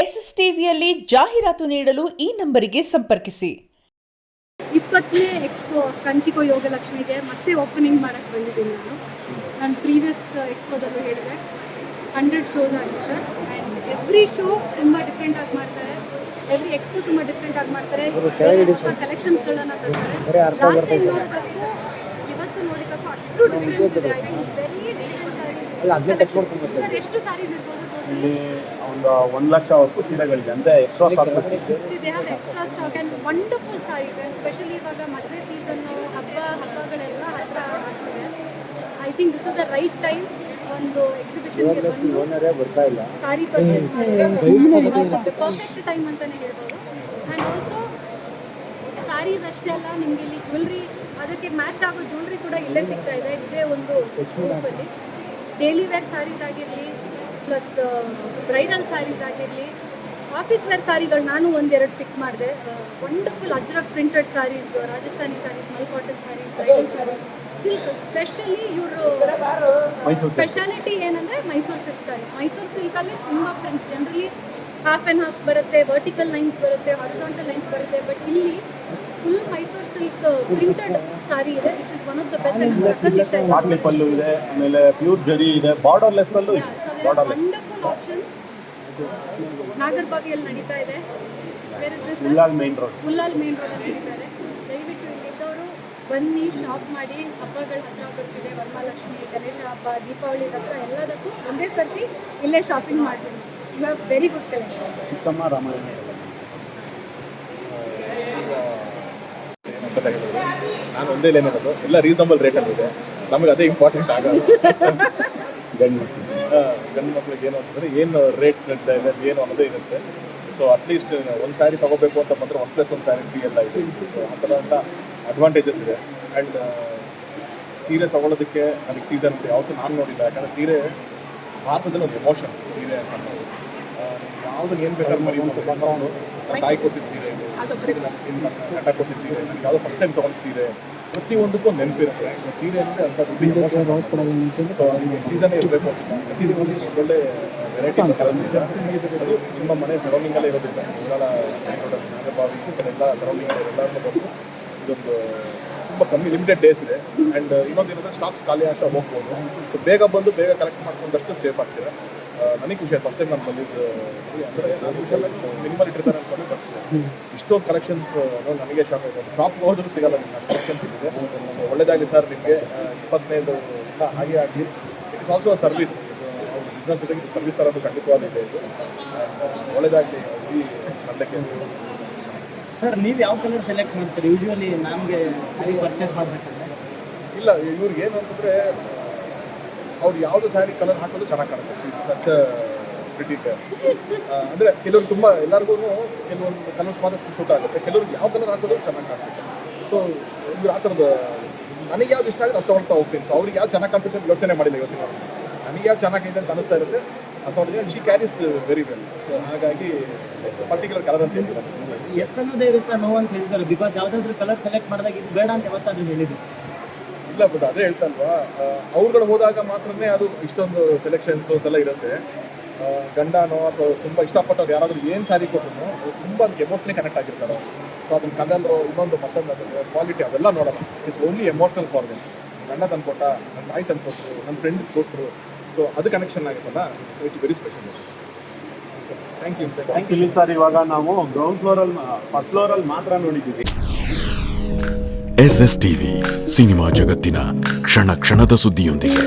S S ಟಿವಿಯಲ್ಲಿ ಜಾಹೀರಾತು ನೀಡಲು ಈ ನಂಬರಿಗೆ ಸಂಪರ್ಕಿಸಿ. 20ನೇ ಎಕ್ಸ್ಪೋ ಕಂಚಿಕೋ ಯೋಗಲಕ್ಷ್ಮಿಗೆ ಮತ್ತೆ ಓಪನಿಂಗ್ ಮಾಡಕ್ಕೆ ಬಂದಿದ್ದೀನಿ ನಾನು ಪ್ರೀವಿಯಸ್ ಎಕ್ಸ್ಪೋದಲ್ಲೂ ಹೇಳಿದೆ 100 ಶೋಸ್ ಆಗಿದೆ ಸರ್. ಆ್ಯಂಡ್ ಎವ್ರಿ ಶೋ ತುಂಬ ಡಿಫ್ರೆಂಟ್ ಆಗಿ ಮಾಡ್ತಾರೆ, ಎವ್ರಿ ಎಕ್ಸ್ಪೋ ತುಂಬ ಡಿಫ್ರೆಂಟ್ ಆಗಿ ಮಾಡ್ತಾರೆ, ಹೊಸ ಕಲೆಕ್ಷನ್ಸ್ಗಳನ್ನ ತರ್ತಾರೆ. ಲಾಸ್ಟ್ ಟೈಮ್ ನೋಡೋದಕ್ಕೂ ಇವತ್ತು ನೋಡಿದ್ದಕ್ಕೂ ಅಷ್ಟು ಡಿಫ್ರೆನ್ಸ್ ಇದೆ. I think very different saris. Sir ಎಷ್ಟು ಸ್ಯಾರೀಸ್ ಇರ್ಬೋದು? ಇಲ್ಲಿ ಒಂದು 1 ಲಕ್ಷವರೆಗೂ ಸೀರೆಗಳಿದೆ ಅಂದರೆ extra stock. They have extra stock and wonderful saris. And specially ಇವಾಗ ಮದುವೆ ಸೀಸನ್ನು ಹಬ್ಬಗಳೆಲ್ಲ ಹತ್ರ ಆಗ್ತದೆ. I think this is the right time ಒಂದು ಎಕ್ಸಿಬಿಷನ್ಗೆ ಬಂದು ಸಾರಿ ಪರ್ಚೇಸ್ ಮಾಡಿ ಪರ್ಫೆಕ್ಟ್ ಟೈಮ್ ಅಂತಲೇ ಹೇಳ್ಬೋದು. ಆ್ಯಂಡ್ ಆಲ್ಸೋ ಸ್ಯಾರೀಸ್ ಅಷ್ಟೇ ಅಲ್ಲ, ನಿಮಗೆ ಇಲ್ಲಿ ಜ್ಯುವೆಲ್ರಿ, ಅದಕ್ಕೆ ಮ್ಯಾಚ್ ಆಗೋ ಜ್ಯುವೆಲ್ರಿ ಕೂಡ ಇಲ್ಲೇ ಸಿಗ್ತಾ ಇದೆ. ಇದೇ ಒಂದು ಗ್ರೂಪಲ್ಲಿ ಡೈಲಿ ವೇರ್ ಸ್ಯಾರೀಸ್ ಆಗಿರಲಿ, ಪ್ಲಸ್ ಬ್ರೈಡಲ್ ಸ್ಯಾರೀಸ್ ಆಗಿರಲಿ, ಆಫೀಸ್ ವೇರ್ ಸ್ಯಾರಿಗಳು ನಾನು ಒಂದೆರಡು ಪಿಕ್ ಮಾಡಿದೆ. Wonderful Ajrakh printed saris, Rajasthani saris, mul cotton saris, bridal saris, silk. Specially ಇವರು ಸ್ಪೆಷಾಲಿಟಿ ಏನಂದರೆ ಮೈಸೂರು ಸಿಲ್ಕ್ ಸ್ಯಾರೀಸ್. ಮೈಸೂರು ಸಿಲ್ಕಲ್ಲಿ ತುಂಬ prints, generally half and half ಬರುತ್ತೆ, ವರ್ಟಿಕಲ್ ಲೈನ್ಸ್ ಬರುತ್ತೆ, ಹಾರಿಜಾಂಟಲ್ ಲೈನ್ಸ್ ಬರುತ್ತೆ. ಬಟ್ ಇಲ್ಲಿ full Mysore silk printed sari ಇದೆ, which is one of the best. Patli pallu ಇದೆ, ಆಮೇಲೆ ಪ್ಯೂರ್ ಜರಿ ಇದೆ, ಬಾರ್ಡರ್ಲೆಸ್ ಅಲ್ಲೂ ಇದೆ. ವಂಡರ್ಫುಲ್ ಆಪ್ಷನ್ಸ್ ನಾಗರಬಾವಿಯಲ್ಲಿ ನಡೀತಾ ಇದೆ. ಉಲ್ಲಾಲ್ ಮೇನ್ ರೋಡ್ ಅಲ್ಲಿ ನಡೀತಾ ಇದೆ. ದಯವಿಟ್ಟು ಇಲ್ಲಿದ್ದವರು ಬನ್ನಿ, ಶಾಪ್ ಮಾಡಿ. ಹಬ್ಬಗಳ ಹತ್ರ ಬರ್ತಿದೆ, ವರಮಹಾಲಕ್ಷ್ಮಿ, ಗಣೇಶ ಹಬ್ಬ, ದೀಪಾವಳಿ, ದಸರಾ ಎಲ್ಲದಕ್ಕೂ ಒಂದೇ ಸರ್ತಿ ಇಲ್ಲೇ ಶಾಪಿಂಗ್ ಮಾಡ್ತೀನಿ. You have very good collection. ಚಿಕ್ಕಮ್ಮ ರಾಮಾಯಣ ನಾನು ಒಂದೇ ಲೈನ್ ಹೇಳೋದು, ಎಲ್ಲ ರೀಸನಬಲ್ ರೇಟಲ್ಲಿ ಇದೆ. ನಮಗೆ ಅದೇ ಇಂಪಾರ್ಟೆಂಟ್ ಆಗೋದು. ಗಂಡು ಮಕ್ಳಿಗೆ ಏನು ಅಂತಂದರೆ ಏನು ರೇಟ್ಸ್ ನಡೀತಾ ಇದೆ, ಏನು ಅನ್ನೋದೇ ಇರುತ್ತೆ. ಸೊ ಅಟ್ಲೀಸ್ಟ್ ಒಂದು ಸ್ಯಾರಿ ತೊಗೋಬೇಕು ಅಂತ ಬಂದರೆ 1+1 ಸ್ಯಾರಿ ಫ್ರೀ ಎಲ್ಲ ಇದೆ. ಸೊ ಆ ಥರ ಅಂತ ಅಡ್ವಾಂಟೇಜಸ್ ಇದೆ. ಆ್ಯಂಡ್ ಸೀರೆ ತೊಗೊಳೋದಕ್ಕೆ ಅದಕ್ಕೆ ಸೀಸನ್ ಅಂತ ಯಾವತ್ತೂ ನಾನು ನೋಡಿಲ್ಲ. ಯಾಕಂದರೆ ಸೀರೆ ಭಾರತದಲ್ಲಿ ಒಂದು ಎಮೋಷನ್ ಸೀರೆ ಅಂತ. ಯಾವುದನ್ನು ಏನು ಬೇಕಾದ್ರೂ ಮರಿ ನಮ್ಮ ತಾಯಿ ಕೊಡ್ಸಿದ ಸೀರೆ ಇದು, ಗಂಡ ಕೊಡ್ಸಿದ ಸೀರೆ, ನನಗೆ ಯಾವುದೋ ಫಸ್ಟ್ ಟೈಮ್ ತೊಗೊಂಡು ಸೀರೆ, ಪ್ರತಿಯೊಂದಕ್ಕೂ ಒಂದು ನೆನಪಿರುತ್ತೆ. ಸೀರೆ ಅಂದರೆ ಅಂತ ದೊಡ್ಡ ಎಮೋಷನ್. ಸೊ ನಿಮಗೆ ಸೀಸನ್ ಇರಬೇಕು ಅಂತ ಒಳ್ಳೆ ವೆರೈಟಿ ಕಲಂದಿದೆ. ಅದು ನಿಮ್ಮ ಮನೆ ಸರೌಂಡಿಂಗಲ್ಲೇ ಇರೋದಿಲ್ಲ. ಉಳ್ಳಾಲ ಮೇನ್ ರೋಡ್, ನಾಗರಬಾವಿ ಈ ಕಡೆ ಎಲ್ಲ ಸರೌಂಡಿಂಗಲ್ಲಿ ಎಲ್ಲರೂ ಬಂದು ಇದೊಂದು ತುಂಬ ಕಮ್ಮಿ ಲಿಮಿಟೆಡ್ ಡೇಸ್ ಇದೆ. ಆ್ಯಂಡ್ ಇನ್ನೊಂದು ಏನಂದರೆ ಸ್ಟಾಕ್ಸ್ ಖಾಲಿ ಆಗ್ತಾ ಹೋಗ್ಬೋದು. ಸೊ ಬೇಗ ಬಂದು ಬೇಗ ಕಲೆಕ್ಟ್ ಮಾಡ್ಕೊಂಡಷ್ಟು ಸೇಫ್ ಆಗ್ತೀರಾ. ನನಗೆ ಖುಷಿ ಆಯ್ತು ಫಸ್ಟ್ ಟೈಮ್ ನಾನು ಬಂದಿದ್ದು. ಅಂದರೆ ನಾನು ಮಿನಿಮಲ್ ಇಟ್ಟಿರ್ತಾರೆ ಅಂದ್ಕೊಂಡು ಬರ್ತಿದ್ದೆ. ಇಷ್ಟೊಂದು ಕಲೆಕ್ಷನ್ಸ್ ನನಗೆ ಶಾಪ್ ಆಯಿತು. ಶಾಪ್ಗೆ ಹೋದ್ರೂ ಸಿಗಲ್ಲ ನಿಮ್ಗೆ ಕಲೆಕ್ಷನ್ಸ್ ಇದೆ. ಒಳ್ಳೆಯದಾಗಲಿ ಸರ್ ನಿಮಗೆ. 25 ಹಾಗೆ ಆಗಲಿ. It is also service. ಅವ್ರ ಬಿಸ್ನೆಸ್ ಜೊತೆಗೆ ಇದು ಸರ್ವಿಸ್ ಥರದ್ದು ಖಂಡಿತವಾಗಿದೆ. ಇದು ಒಳ್ಳೆಯದಾಗಲಿ ಈ ತಂಡಕ್ಕೆ. ಸರ್ ನೀವು ಯಾವ ಕಲರ್ ಸೆಲೆಕ್ಟ್ ಮಾಡ್ತೀರಿ ಯೂಶ್ವಲಿ ನಮಗೆ ಸ್ಯಾರಿ ಪರ್ಚೇಸ್ ಮಾಡಬೇಕಂದ್ರೆ? ಇಲ್ಲ, ಇವ್ರಿಗೆ ಏನು ಅಂತಂದರೆ ಅವ್ರು ಯಾವುದು ಸ್ಯಾರಿ ಕಲರ್ ಹಾಕೋದು ಚೆನ್ನಾಗಿ ಕಾಣುತ್ತೆ. It's such pretty pair. ಅಂದರೆ ಕೆಲವ್ರು ತುಂಬ ಎಲ್ಲರಿಗೂ ಕೆಲವೊಂದು ಕಲರ್ಸ್ ಮಾತ್ರ ಸೂಟ್ ಆಗುತ್ತೆ, ಕೆಲವ್ರಿಗೆ ಯಾವ ಕಲರ್ ಹಾಕೋದು ಚೆನ್ನಾಗಿ ಕಾಣಿಸುತ್ತೆ. ಸೊ ಇವ್ರು ಆ ಥರದ್ದು ನನಗೆ ಯಾವ್ದು ಇಷ್ಟ ಆಗುತ್ತೆ ಅದು ತೊಗೊಳ್ತಾ ಹೋಗ್ತೀನಿ. ಸೊ ಅವ್ರಿಗೆ ಯಾವ್ದು ಚೆನ್ನಾಗಿ ಕಾಣಿಸುತ್ತೆ ಅಂತ ಯೋಚನೆ ಮಾಡಿಲ್ಲ ಇವತ್ತಿನ. ನನಗೆ ಯಾವ್ದು ಚೆನ್ನಾಗಿದೆ ಅಂತ ಅನಿಸ್ತಾ ಇರುತ್ತೆ ಅಥವಾ she carries very well. So ಹಾಗಾಗಿ ಪರ್ಟಿಕ್ಯುಲರ್ ಕಲರ್ ಅಂತ ಹೇಳಿಲ್ಲ. ಎಸ್ ಅನ್ನೋದೇ ಇರುತ್ತೆ, ನೋ ಅಂತ ಹೇಳ್ತಾರೆ. ಬಿಕಾಸ್ ಯಾವುದಾದ್ರೂ ಕಲರ್ ಸೆಲೆಕ್ಟ್ ಮಾಡಿದಾಗ ಇದು ಬೇಡ ಅಂತ ಯಾವತ್ತಾದ್ರೂ ಹೇಳಿದ್ರು? ಇಲ್ಲ, ಬಟ್ ಅದೇ ಹೇಳ್ತಲ್ವಾ, ಅವ್ರುಗಳು ಹೋದಾಗ ಮಾತ್ರನೇ ಅದು ಇಷ್ಟೊಂದು ಸೆಲೆಕ್ಷನ್ಸು ಅದೆಲ್ಲ ಇರುತ್ತೆ. ಗಂಡನೋ ಅಥವಾ ತುಂಬ ಇಷ್ಟಪಟ್ಟವ್ರು ಯಾರಾದರೂ ಏನು ಸ್ಯಾರಿ ಕೊಟ್ಟರು ತುಂಬ ಅದಕ್ಕೆ ಎಮೋಷ್ನಲಿ ಕನೆಕ್ಟ್ ಆಗಿರ್ತಾರೆ. ಸೊ ಅದನ್ನು ಕಲರು ಇನ್ನೊಂದು ಮತ್ತೊಂದು ಅದನ್ನು ಕ್ವಾಲಿಟಿ ಅವೆಲ್ಲ ನೋಡೋಣ. It's only emotional for them. ಗಂಡ ತಂದು ಕೊಟ್ಟ, ನನ್ನ ತಾಯಿ ತಂದು ಕೊಟ್ಟರು, ನನ್ನ ಫ್ರೆಂಡ್ ಕೊಟ್ಟರು. ಸೊ ಅದು ಕನೆಕ್ಷನ್ ಆಗುತ್ತಲ್ಲ, so it's very special. Thank you. ಇಲ್ಲಿ ಸರ್ ಇವಾಗ ನಾವು ಗ್ರೌಂಡ್ ಫ್ಲೋರಲ್ಲಿ ಫಸ್ಟ್ ಫ್ಲೋರಲ್ಲಿ ಮಾತ್ರ ನೋಡಿದ್ದೀವಿ. ಎಸ್ಎಸ್ ಟಿವಿ ಸಿನಿಮಾ ಜಗತ್ತಿನ ಕ್ಷಣ ಕ್ಷಣದ ಸುದ್ದಿಯೊಂದಿಗೆ.